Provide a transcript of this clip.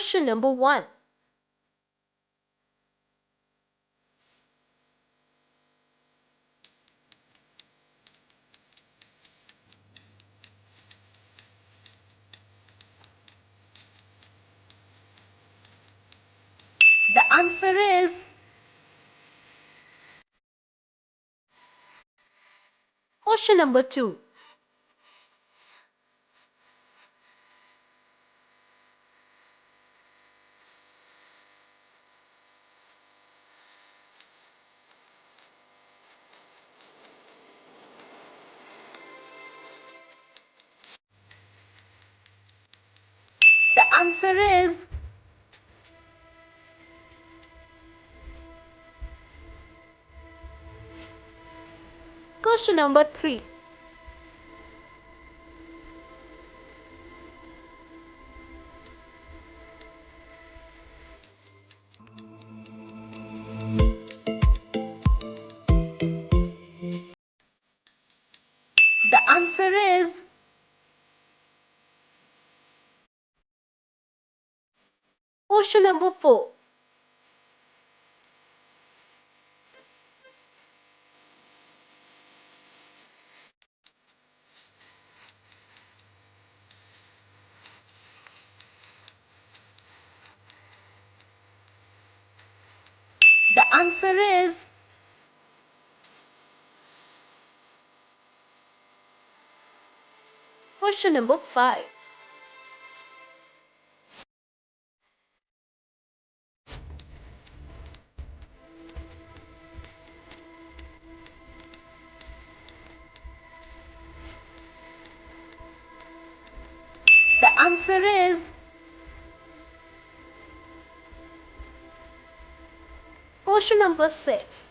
Question number 1. The answer is question number 2. The answer is question number 3. The answer is question number 4. The answer is question number 5. The answer is question number 6.